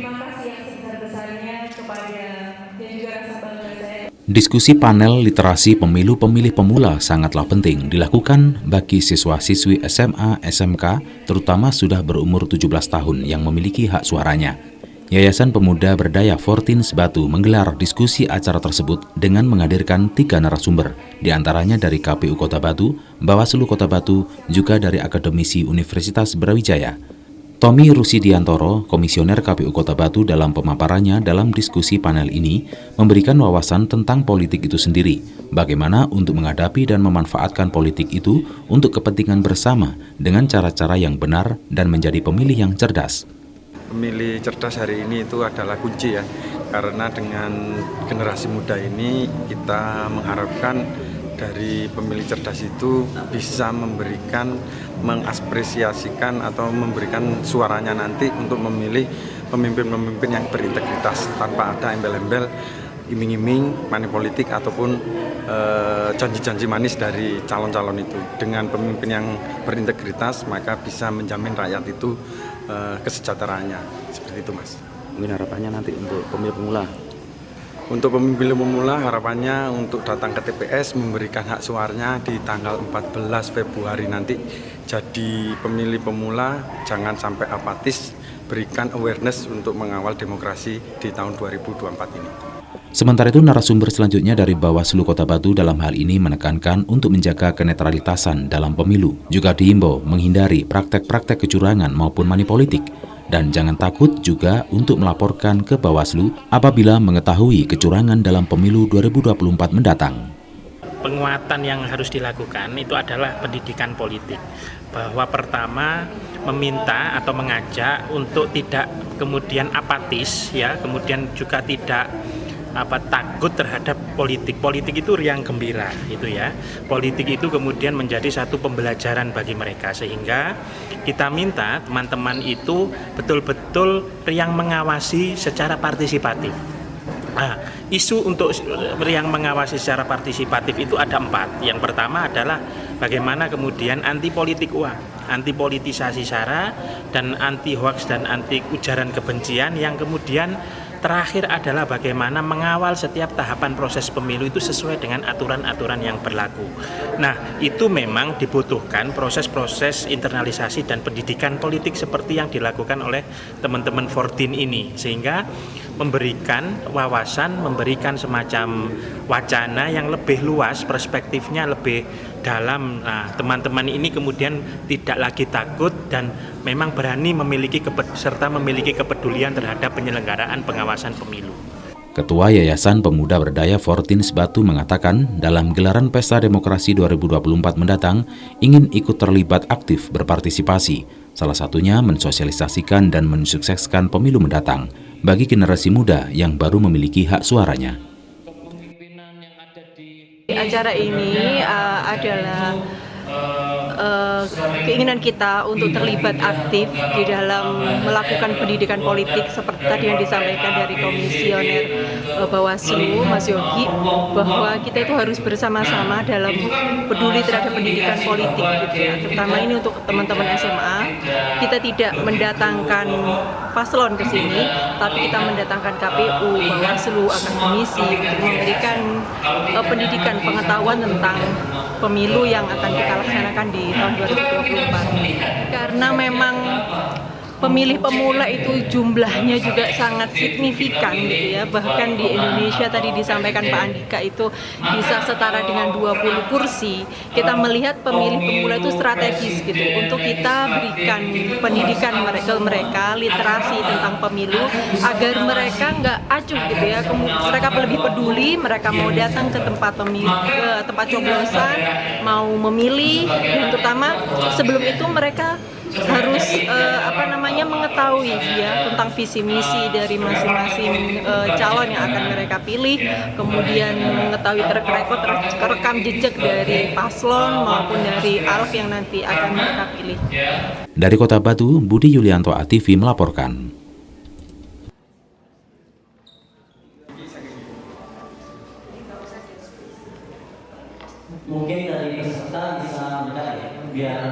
terima kasih yang sebesar-besarnya kepada dan juga rasa bangga saya. Diskusi panel literasi pemilu pemilih pemula sangatlah penting dilakukan bagi siswa-siswi SMA, SMK, terutama sudah berumur 17 tahun yang memiliki hak suaranya. Yayasan Pemuda Berdaya Fortins Batu menggelar diskusi acara tersebut dengan menghadirkan 3 narasumber, diantaranya dari KPU Kota Batu, Bawaslu Kota Batu, juga dari akademisi Universitas Brawijaya. Tommy Rusidiantoro, Komisioner KPU Kota Batu dalam pemaparannya dalam diskusi panel ini, memberikan wawasan tentang politik itu sendiri, bagaimana untuk menghadapi dan memanfaatkan politik itu untuk kepentingan bersama dengan cara-cara yang benar dan menjadi pemilih yang cerdas. Pemilih cerdas hari ini itu adalah kunci ya, karena dengan generasi muda ini kita mengharapkan dari pemilih cerdas itu bisa mengapresiasikan atau memberikan suaranya nanti untuk memilih pemimpin-pemimpin yang berintegritas tanpa ada embel-embel, iming-iming, money politik ataupun janji-janji manis dari calon-calon itu. Dengan pemimpin yang berintegritas maka bisa menjamin rakyat itu kesejahteraannya. Seperti itu, Mas. Mungkin harapannya nanti untuk pemilih pemula. Untuk pemilih pemula harapannya untuk datang ke TPS memberikan hak suaranya di tanggal 14 Februari nanti. Jadi pemilih pemula jangan sampai apatis, berikan awareness untuk mengawal demokrasi di tahun 2024 ini. Sementara itu, narasumber selanjutnya dari Bawaslu Kota Batu dalam hal ini menekankan untuk menjaga kenetralitasan dalam pemilu. Juga diimbau menghindari praktek-praktek kecurangan maupun money politik. Dan jangan takut juga untuk melaporkan ke Bawaslu apabila mengetahui kecurangan dalam pemilu 2024 mendatang. Penguatan yang harus dilakukan itu adalah pendidikan politik. Bahwa pertama meminta atau mengajak untuk tidak kemudian apatis ya, kemudian juga tidak takut terhadap politik. Politik itu riang gembira itu ya. Politik itu kemudian menjadi satu pembelajaran bagi mereka, sehingga kita minta teman-teman itu betul-betul riang mengawasi secara partisipatif. Nah, isu untuk yang mengawasi secara partisipatif itu ada 4. Yang pertama adalah bagaimana kemudian anti politik uang, anti politisasi sara, dan anti hoaks dan anti ujaran kebencian. Yang kemudian terakhir adalah bagaimana mengawal setiap tahapan proses pemilu itu sesuai dengan aturan-aturan yang berlaku. Nah, itu memang dibutuhkan proses-proses internalisasi dan pendidikan politik seperti yang dilakukan oleh teman-teman Fortin ini, sehingga memberikan wawasan, memberikan semacam wacana yang lebih luas, perspektifnya lebih dalam. Nah, teman-teman ini kemudian tidak lagi takut dan memang berani memiliki kepedulian terhadap penyelenggaraan pengawasan pemilu. Ketua Yayasan Pemuda Berdaya Fortins Batu mengatakan dalam gelaran Pesta Demokrasi 2024 mendatang ingin ikut terlibat aktif berpartisipasi, salah satunya mensosialisasikan dan mensukseskan pemilu mendatang bagi generasi muda yang baru memiliki hak suaranya. Acara ini adalah keinginan kita untuk terlibat aktif di dalam melakukan pendidikan politik seperti tadi yang disampaikan dari Komisioner Bawaslu Mas Yogi, bahwa kita itu harus bersama-sama dalam peduli terhadap pendidikan politik gitu ya. Terutama ini untuk teman-teman SMA, kita tidak mendatangkan paslon ke sini, tapi kita mendatangkan KPU, Bawaslu, akademisi untuk memberikan pendidikan pengetahuan tentang pemilu yang akan kita laksanakan di tahun 2024. Karena memang pemilih pemula itu jumlahnya juga sangat signifikan gitu ya. Bahkan di Indonesia tadi disampaikan Pak Andika itu bisa setara dengan 20 kursi. Kita melihat pemilih pemula itu strategis gitu untuk kita berikan pendidikan mereka literasi tentang pemilu agar mereka nggak acuh gitu ya. Mereka lebih peduli, mereka mau datang ke tempat pemilu, ke tempat coblosan, mau memilih, dan terutama sebelum itu mereka harus mengetahui ya tentang visi misi dari masing-masing calon yang akan mereka pilih, kemudian mengetahui rekam jejak dari paslon maupun dari caleg yang nanti akan mereka pilih. Dari Kota Batu, Budi Yulianto ATV melaporkan. Mungkin dari peserta bisa mendekat ya, biar